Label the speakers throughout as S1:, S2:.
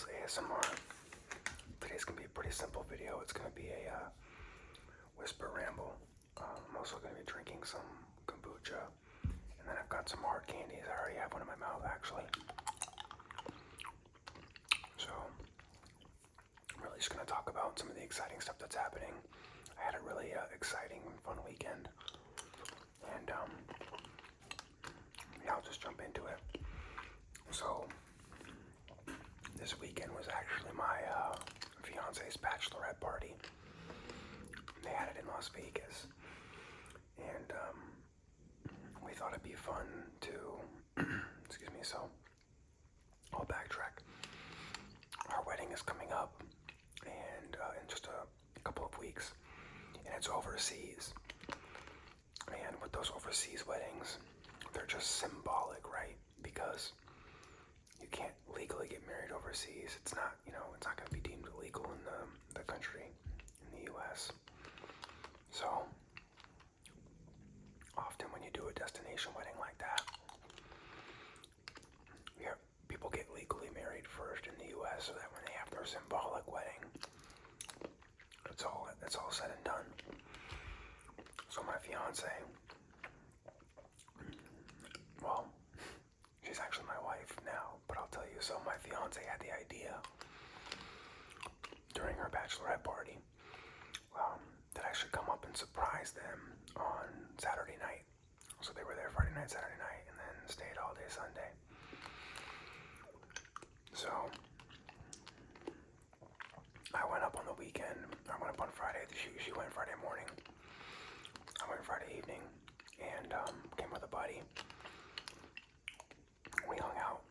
S1: Ramble's ASMR. Today's going to be a pretty simple video. It's going to be a whisper ramble. I'm also going to be drinking some kombucha. And then I've got some hard candies. I already have one in my mouth, actually. So, I'm really just going to talk about some of the exciting stuff that's happening. I had a really exciting and fun weekend. And, yeah, I'll just jump into it. So, this weekend was actually my fiance's bachelorette party. They had it in Las Vegas. And, we thought it'd be fun to, excuse me, so I'll backtrack. Our wedding is coming up, and in just a couple of weeks, and it's overseas. And with those overseas weddings, they're just symbolic, right? Because you can't legally get married overseas. It's not, it's not going to be deemed illegal in the country, in the U.S. So, often when you do a destination wedding like that, people get legally married first in the U.S. so that when they have their symbolic wedding, it's all said and done. So my fiance, well, she's actually my wife now, but I'll tell you, so my fiance had the idea during her bachelorette party that I should come up and surprise them on Saturday night. So they were there Friday night, Saturday night, and then stayed all day Sunday. So I went up on the weekend. I went up on Friday. She went Friday morning. I went Friday evening and came with a buddy. We hung out.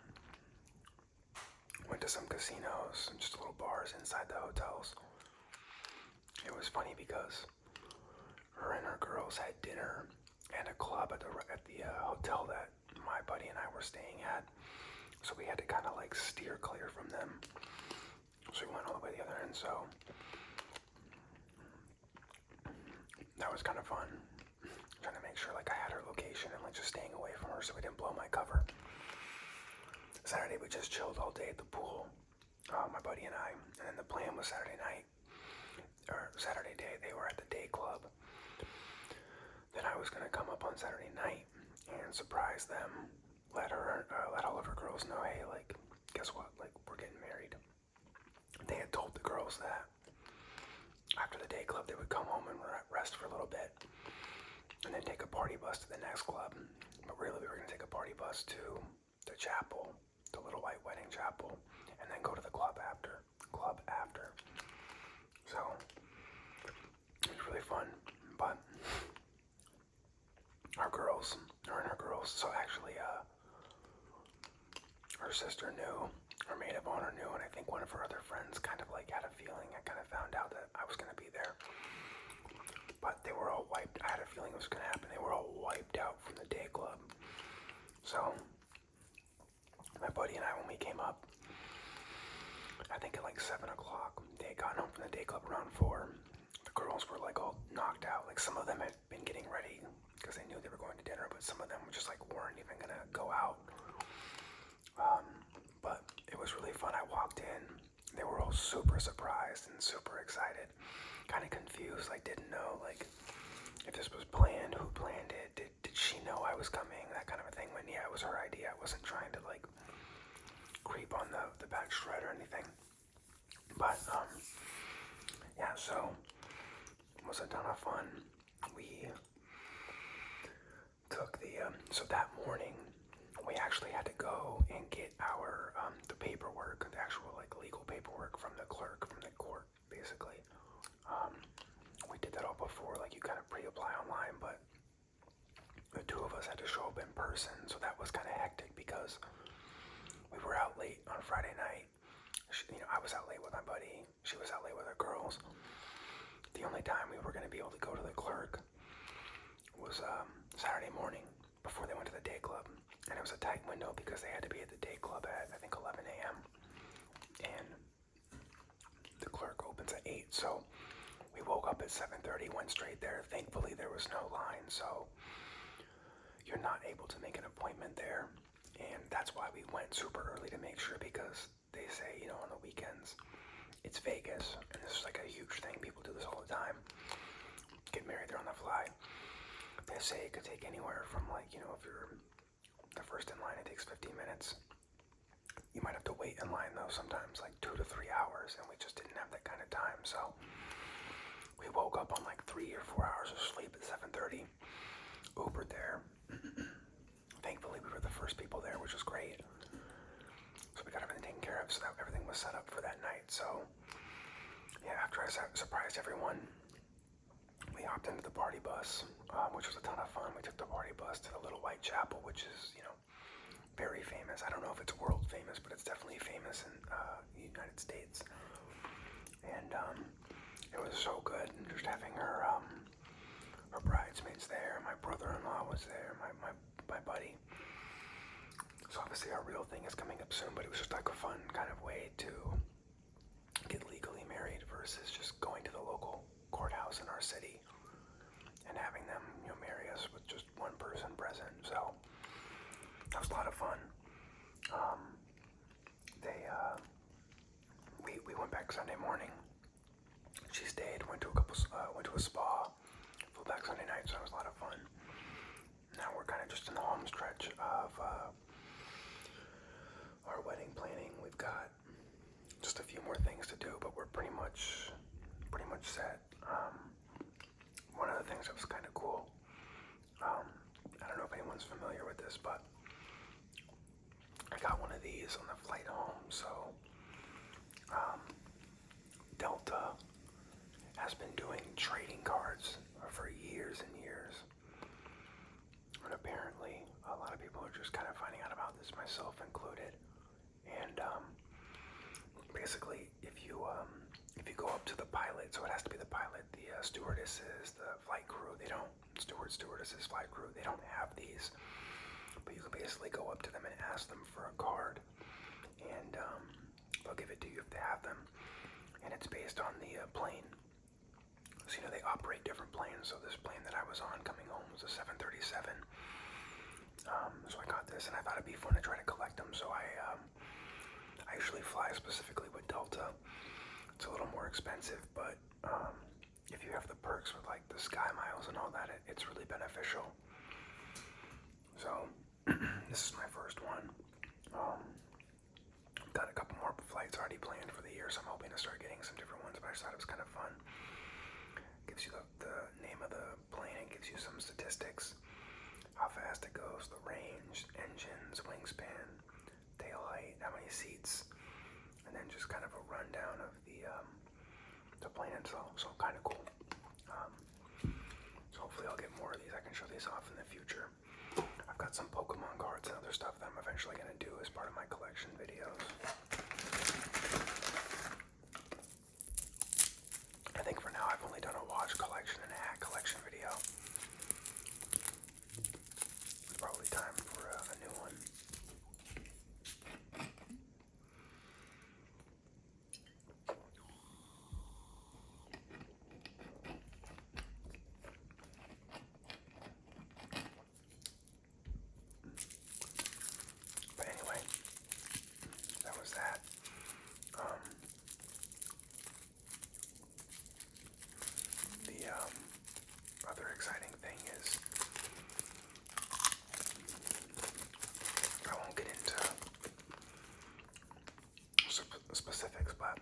S1: Went to some casinos, just little bars inside the hotels. It was funny because her and her girls had dinner and a club at the hotel that my buddy and I were staying at. So we had to kind of like steer clear from them. So we went all the way to the other end. So that was kind of fun. Trying to make sure like I had her location and like just staying away from her so we didn't blow my cover. Saturday we just chilled all day at the pool, my buddy and I. And then the plan was Saturday night, or Saturday day, they were at the day club. Then I was gonna come up on Saturday night and surprise them, let all of her girls know, hey, like, guess what, like, we're getting married. They had told the girls that after the day club they would come home and rest for a little bit and then take a party bus to the next club. But really we were gonna take a party bus to the chapel, the little white wedding chapel, and then go to the club after. So it was really fun. But her and her girls, so actually her sister knew, her maid of honor knew, and I think one of her other friends kind of like had a feeling. I kind of found out that I was going to be there. But they were all wiped. I had a feeling it was going to happen. They were all wiped out from the day club. So my buddy and I, when we came up, I think at like 7 o'clock, they had gotten home from the day club around 4. The girls were like all knocked out. Like some of them had been getting ready because they knew they were going to dinner, but some of them just like weren't even gonna go out. But it was really fun. I walked in, they were all super surprised and super excited, kind of confused, like didn't know like if this was planned, who planned it, did she know I was coming, that kind of a thing. When yeah, it was her idea. I wasn't trying to like creep on the bachelorette or anything. But yeah, so it was a ton of fun. We took so that morning we actually had to go and get our the paperwork, the actual like legal paperwork from the clerk, from the court, basically. We did that all before, like you kind of pre-apply online, but the two of us had to show up in person, so that was kind of hectic because we were out late on Friday night. I was out late with my buddy, she was out late with her girls. The only time we were going to be able to go to the clerk was Saturday morning before they went to the day club. And it was a tight window because they had to be at the day club at, I think, 11 a.m. And the clerk opens at 8. So we woke up at 7:30, went straight there. Thankfully, there was no line. So you're not able to make an appointment there. And that's why we went super early to make sure, because they say, on the it's Vegas, and this is like a huge thing. People do this all the time. Get married there on the fly. They say it could take anywhere from like, you know, if you're the first in line, it takes 15 minutes. You might have to wait in line though, sometimes like 2 to 3 hours, and we just didn't have that kind of time. So we woke up on like 3 or 4 hours of sleep at 7:30. Ubered there. Thankfully, we were the first people there, which was great. So we got everything taken care of, so that everything was set up for that night. So yeah, after I surprised everyone, we hopped into the party bus, which was a ton of fun. We took the party bus to the Little White Chapel, which is, you know, very famous. I don't know if it's world famous, but it's definitely famous in the United States. And it was so good, and just having her bridesmaids there. My brother-in-law was there, my buddy. So obviously our real thing is coming up soon, but it was just like a fun kind of way to get legally married versus just going to the local courthouse in our city and having them, you know, marry us with just one person present. So that was a lot of fun. We went back Sunday morning. She stayed, went to a spa, flew back Sunday night, so that was a lot of fun. Now we're kind of just in the home stretch of our wedding planning. We've got just a few more things to do, but we're pretty much set. One of the things that was kind of cool, I don't know if anyone's familiar with this, but I got one of these on the flight home. So Delta has been doing trading cards for years and years, and apparently a lot of people are just kind of finding out about this, myself included. And basically, if you go up to the pilot, so it has to be the pilot, the stewardesses, the flight crew, they don't, stewardesses, flight crew, they don't have these, but you can basically go up to them and ask them for a card, and they'll give it to you if they have them, and it's based on the plane. So, you know, they operate different planes. So this plane that I was on coming home was a 737. So I got this, and I thought it'd be fun to try to collect them. So I usually fly specifically with Delta. It's a little more expensive, but if you have the perks with like the Sky Miles and all that, it's really beneficial. So this is my first one. Got a couple more flights already planned for the year, so I'm hoping to start getting some different ones, but I just thought it was kind of fun. Gives you the name of the plane, it gives you some statistics, how fast it goes, the range, engines, wingspan, tail height, how many seats, and then just kind of a rundown of the plane itself. So kind of cool. So hopefully I'll get more of these. I can show these off in the future. I've got some Pokemon cards and other stuff that I'm eventually going to do as part of my collection videos. I think for now I've only done a watch collection and a hat collection video. It's probably time for a new one. But anyway, that was that. The other exciting thing is, I won't get into specifics, but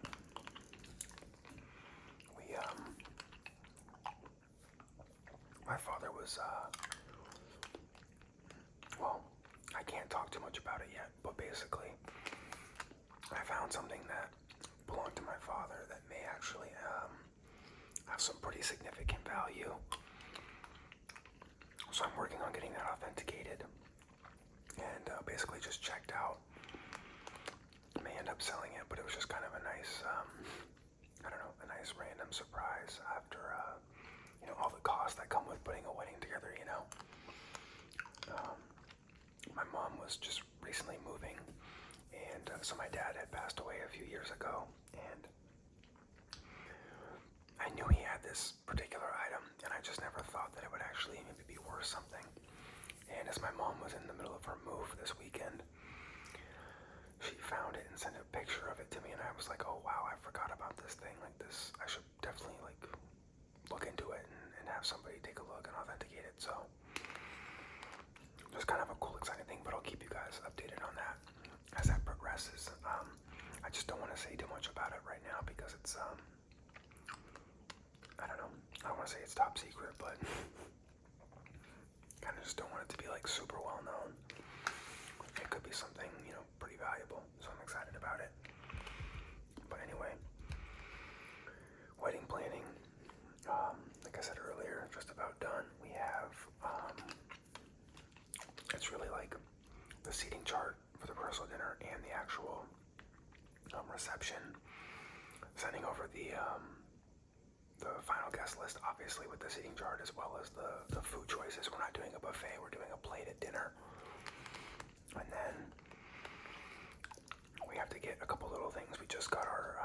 S1: we, my father was, well, I can't talk too much about it yet, but basically, I found something that belonged to my father that may actually have some pretty significant value. So I'm working on getting that authenticated, and basically just checked out. May end up selling it, but it was just kind of a nice, I don't know, a nice random surprise after, you know, all the costs that come with putting a wedding together, you know. My mom was just recently moving, and so my dad had passed away a few years ago, and I knew he had this particular item, and I just never thought that it would actually maybe be worth something. And as my mom was in the middle of her move this weekend, she found it and sent a picture of it to me, and I was like, oh wow, I forgot about this want to say it's top secret, but kind of just don't want it to be like super well known. It could be something, you know, pretty valuable, so I'm excited about it. But anyway, wedding planning, like I said earlier, just about done. We have, it's really like the seating chart for the rehearsal dinner and the actual reception. Sending over the final guest list, obviously, with the seating chart, as well as the food choices. We're not doing a buffet, we're doing a plated dinner. And then we have to get a couple little things. We just got our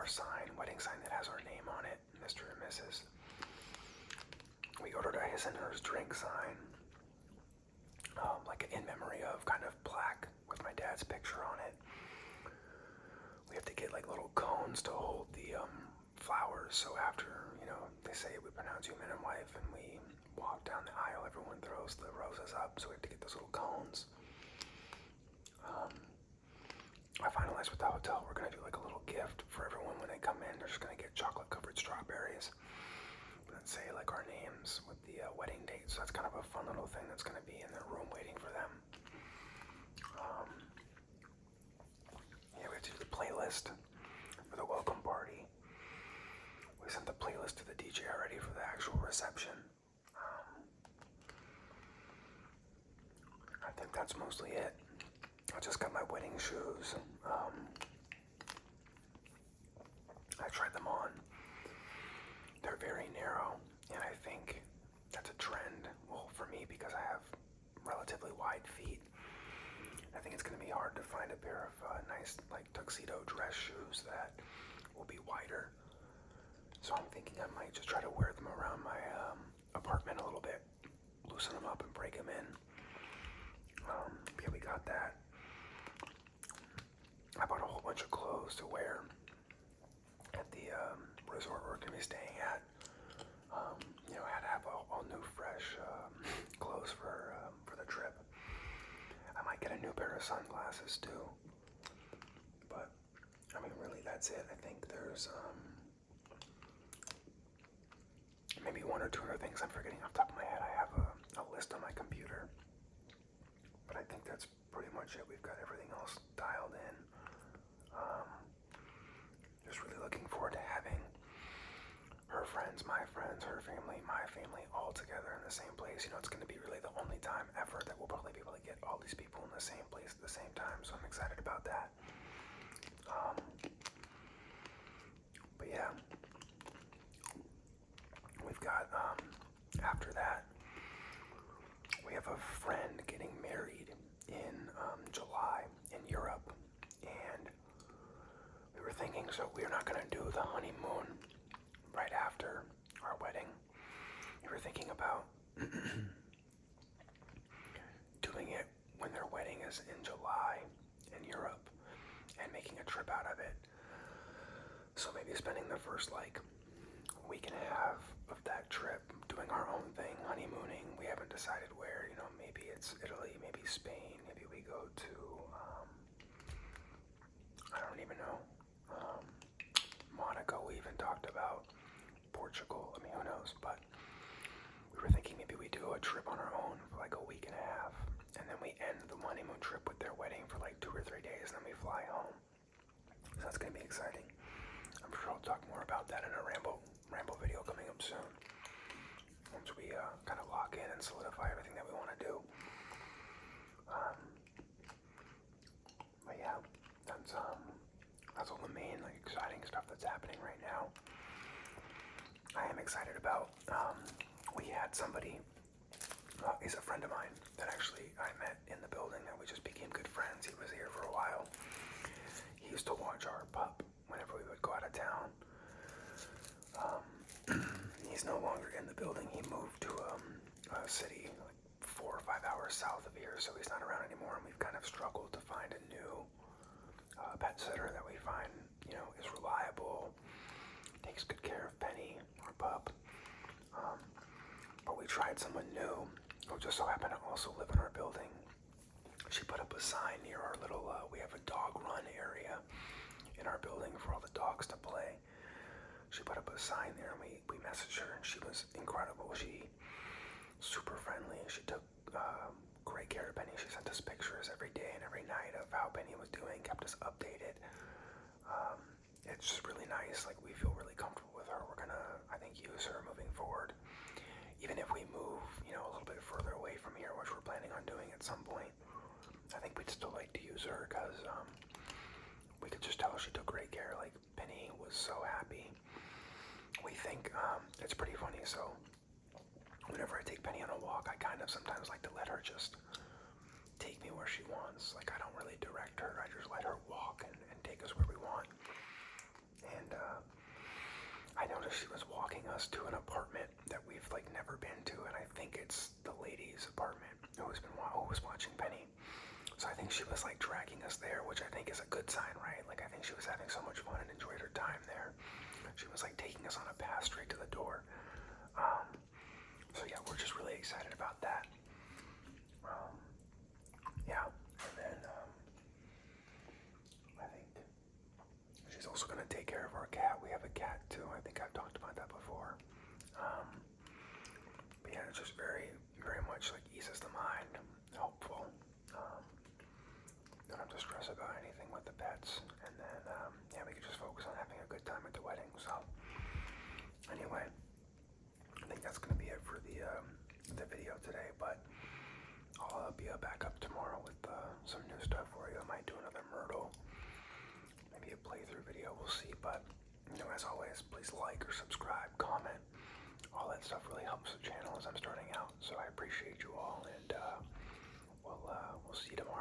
S1: sign, wedding sign that has our name on it, Mr. and Mrs. We ordered a his and hers drink sign, like an in memory of kind of plaque with my dad's picture on it. We have to get like little cones to hold the flowers, so after, you know, they say we pronounce you man and wife and we walk down the aisle, everyone throws the roses up, so we have to get those little cones. I finalized with the hotel, we're going to do like a little gift for everyone when they come in. They're just going to get chocolate covered strawberries and say like our names with the wedding date, so that's kind of a fun little thing that's going to be in their room waiting for them. Yeah, we have to do the playlist for the welcome party. We sent the playlist to the DJ already for the actual reception. I think that's mostly it. I just got my wedding shoes. I tried them on. They're very narrow, and I think that's a trend. Well, for me, because I have relatively wide feet. I think it's going to be hard to find a pair of nice, like, tuxedo dress shoes that will be wider. So I'm thinking I might just try to wear them around my apartment a little bit, loosen them up and break them in. Yeah, we got that. I bought a whole bunch of clothes to wear at the resort we're going to be staying at. You know, I had to have all new, fresh clothes for the trip. I might get a new pair of sunglasses too. But, I mean, really, that's it. I think there's maybe one or two other things I'm forgetting off the top of my head. I have a list on my computer. But I think that's pretty much it. We've got everything else dialed in. Just really looking forward to having her friends, my friends, her family, my family, all together in the same place. You know, it's going to be really the only time ever that we'll probably be able to get all these people in the same place at the same time. So I'm excited about that. But yeah, we've got, after that, we have a friend getting married in July in Europe, and we were thinking, so we're not going to do the honeymoon right after our wedding. We were thinking about doing it when their wedding is in July in Europe and making a trip out of it. So maybe spending the first like week and a half of that trip doing our own thing, honeymooning. We haven't decided where, you know, maybe it's Italy, maybe Spain, maybe we go to, I don't even know, Monaco. We even talked about Portugal. I mean, who knows, but we were thinking maybe we do a trip on our own for like a week and a half, and then we end the honeymoon trip with their wedding for like 2 or 3 days, and then we fly home. So that's going to be exciting. I'm sure I'll talk more about that in a Ramble video coming up soon, once we kind of lock in and solidify everything that we want to do. But yeah, that's all the main like exciting stuff that's happening right now. I am excited about, we had somebody, he's a friend of mine that actually I met in the building, and we just became good friends. He was here for a while. He used to watch our pup whenever we would go out of town. He's no longer in the building. He moved to a city like 4 or 5 hours south of here, so he's not around anymore, and we've kind of struggled to find a new pet sitter that we find, you know, is reliable, takes good care of Penny, our pup. But we tried someone new who just so happened to also live in our building. She put up a sign near our we have a dog run area in our building for all the dogs to play. she put up a sign there, and we messaged her, and she was incredible. She super friendly. She took great care of Penny. She sent us pictures every day and every night of how Penny was doing, kept us updated. It's just really nice. Like, we feel really comfortable with her. We're gonna, I think, use her moving forward. Even if we move, you know, a little bit further away from here, which we're planning on doing at some point, I think we'd still like to use her because we could just tell she took great care. Like, Penny was so happy. We think it's pretty funny. So whenever I take Penny on a walk, I kind of sometimes like to let her just take me where she wants. Like, I don't really direct her. I just let her walk and take us where we want. And I noticed she was walking us to an apartment that we've like never been to, and I think it's the lady's apartment who was watching Penny. So I think she was like dragging us there, which I think is a good sign, right? Like, I think she was having so much fun and enjoyed her time there. She was like taking us on a path straight to the door. So yeah, we're just really excited about that. Yeah, and then I think she's also gonna take care of our cat. We have a cat too. I think I've talked about that before. But yeah, it's just very, very much like eases the mind, helpful. Don't have to stress about anything with the pets, and then yeah, we can just focus on having a good time at the wedding. So anyway, I think that's gonna be it for the video today. But I'll be back up tomorrow with some new stuff for you. I might do another Myrtle, maybe a playthrough video. We'll see. But you know, as always, please like or subscribe, comment. All that stuff really helps the channel as I'm starting out. So I appreciate you all, and we'll see you tomorrow.